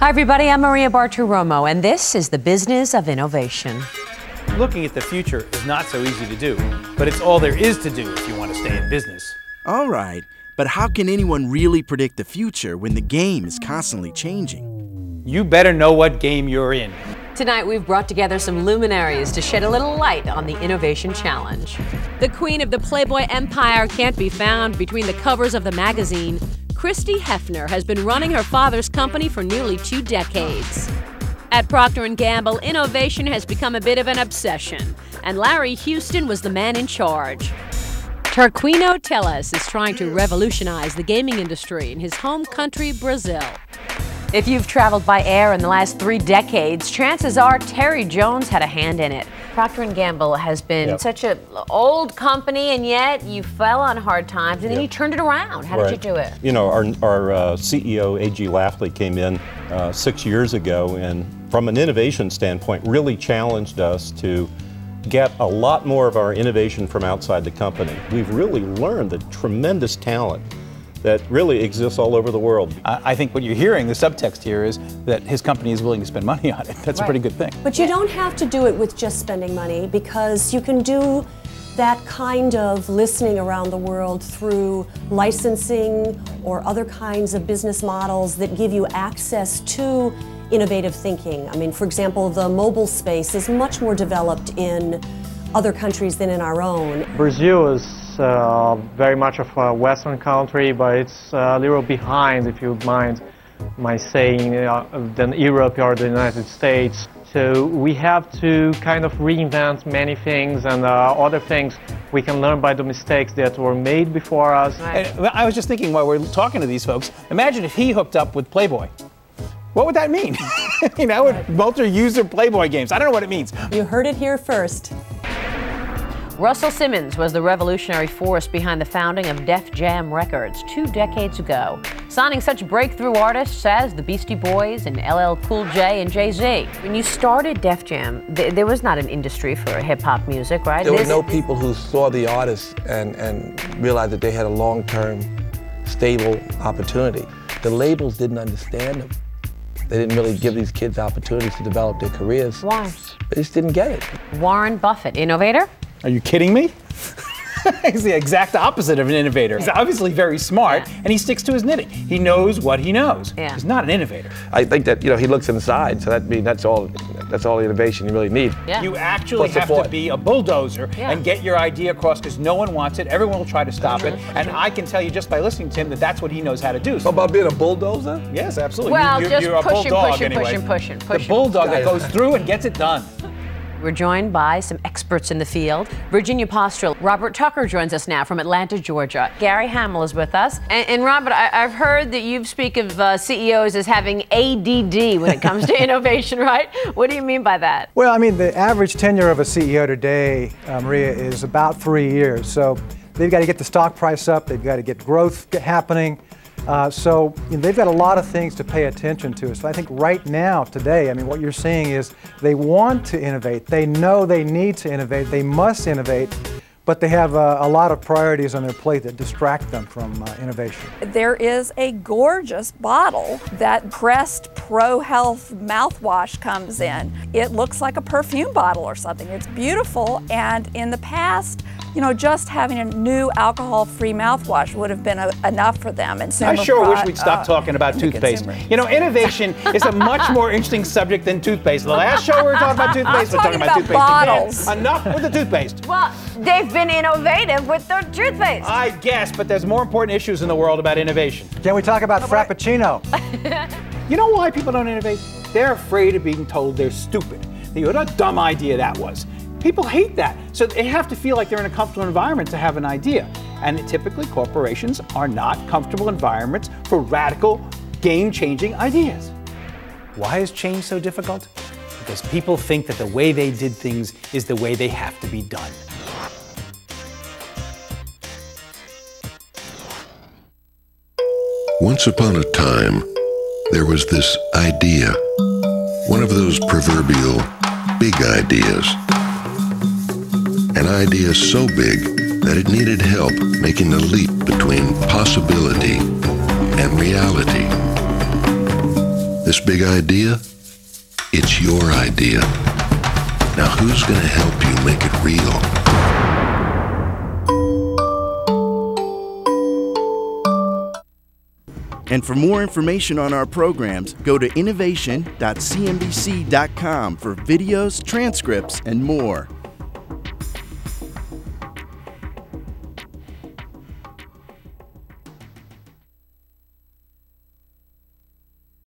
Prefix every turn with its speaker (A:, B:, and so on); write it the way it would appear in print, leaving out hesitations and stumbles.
A: Hi, everybody. I'm Maria Bartiromo, and this is the Business of Innovation.
B: Looking at the future is not so easy to do, but it's all there is to do if you want to stay in business.
C: All right, but how can anyone really predict the future when the game is constantly changing?
B: You better know what game you're in.
A: Tonight, we've brought together some luminaries to shed a little light on the Innovation Challenge. The queen of the Playboy empire can't be found between the covers of the magazine. Christy Hefner has been running her father's company for nearly 2 decades. At Procter & Gamble, innovation has become a bit of an obsession, and Larry Houston was the man in charge. Tarquino Telles is trying to revolutionize the gaming industry in his home country, Brazil. If you've traveled by air in the last 3 decades, chances are Terry Jones had a hand in it. Procter & Gamble has been such an old company, and yet you fell on hard times, and then you turned it around. How did you do it?
D: You know, our CEO, A.G. Lafley, came in 6 years ago, and from an innovation standpoint, really challenged us to get a lot more of our innovation from outside the company. We've really learned the tremendous talent that really exists all over the world.
B: I think what you're hearing, the subtext here, is that his company is willing to spend money on it. That's a pretty good thing.
E: But you don't have to do it with just spending money, because you can do that kind of listening around the world through licensing or other kinds of business models that give you access to innovative thinking. I mean, for example, the mobile space is much more developed in other countries than in our own.
F: Brazil is very much of a Western country, but it's a little behind, if you mind my saying, than Europe or the United States. So we have to kind of reinvent many things, and other things we can learn by the mistakes that were made before us.
B: And I was just thinking while we're talking to these folks, imagine if he hooked up with Playboy. What would that mean? You know, would multi-user Playboy games. I don't know what it means.
E: You heard it here first.
A: Russell Simmons was the revolutionary force behind the founding of Def Jam Records 2 decades ago, signing such breakthrough artists as the Beastie Boys and LL Cool J and Jay-Z. When you started Def Jam, there was not an industry for hip-hop music, right?
G: There were no people who saw the artists and realized that they had a long-term, stable opportunity. The labels didn't understand them. They didn't really give these kids opportunities to develop their careers.
A: Why?
G: They just didn't get it.
A: Warren Buffett, innovator?
B: Are you kidding me? He's the exact opposite of an innovator. He's obviously very smart, and he sticks to his knitting. He knows what he knows. He's not an innovator.
G: I think that, you know, he looks inside, so that means that's all the innovation you really need.
B: You actually have to be a bulldozer and get your idea across, because no one wants it. Everyone will try to stop it. And I can tell you just by listening to him that that's what he knows how to do.
G: So about being a bulldozer?
B: Yes, absolutely.
A: Well,
B: you're
A: just
B: a bulldog anyway.
A: pushing.
B: The bulldog that goes through and gets it done.
A: We're joined by some experts in the field. Virginia Postrel. Robert Tucker joins us now from Atlanta, Georgia. Gary Hamill is with us. And Robert, I've heard that you speak of CEOs as having ADD when it comes to innovation, right? What do you mean by that?
H: Well, I mean, the average tenure of a CEO today, Maria, is about 3 years. So they've got to get the stock price up. They've got to get growth happening. So you know, they've got a lot of things to pay attention to. So I think right now, today, I mean, what you're seeing is they want to innovate. They know they need to innovate. They must innovate. But they have a lot of priorities on their plate that distract them from innovation.
I: There is a gorgeous bottle that Crest Pro Health mouthwash comes in. It looks like a perfume bottle or something. It's beautiful, and in the past, you know, just having a new alcohol-free mouthwash would have been enough for them. And
B: I sure wish we'd stop talking about toothpaste. You know, innovation is a much more interesting subject than toothpaste. The last show we were talking about toothpaste, we're talking about toothpaste
I: bottles.
B: Again. Enough with the toothpaste.
A: Well, they've been innovative with their toothpaste.
B: I guess, but there's more important issues in the world about innovation.
H: Can we talk about Frappuccino?
B: You know why people don't innovate? They're afraid of being told they're stupid. What a dumb idea that was. People hate that. So they have to feel like they're in a comfortable environment to have an idea. And typically corporations are not comfortable environments for radical, game-changing ideas. Why is change so difficult? Because people think that the way they did things is the way they have to be done.
J: Once upon a time, there was this idea, one of those proverbial big ideas. An idea so big that it needed help making the leap between possibility and reality. This big idea? It's your idea. Now who's going to help you make it real?
C: And for more information on our programs, go to innovation.cnbc.com for videos, transcripts, and more.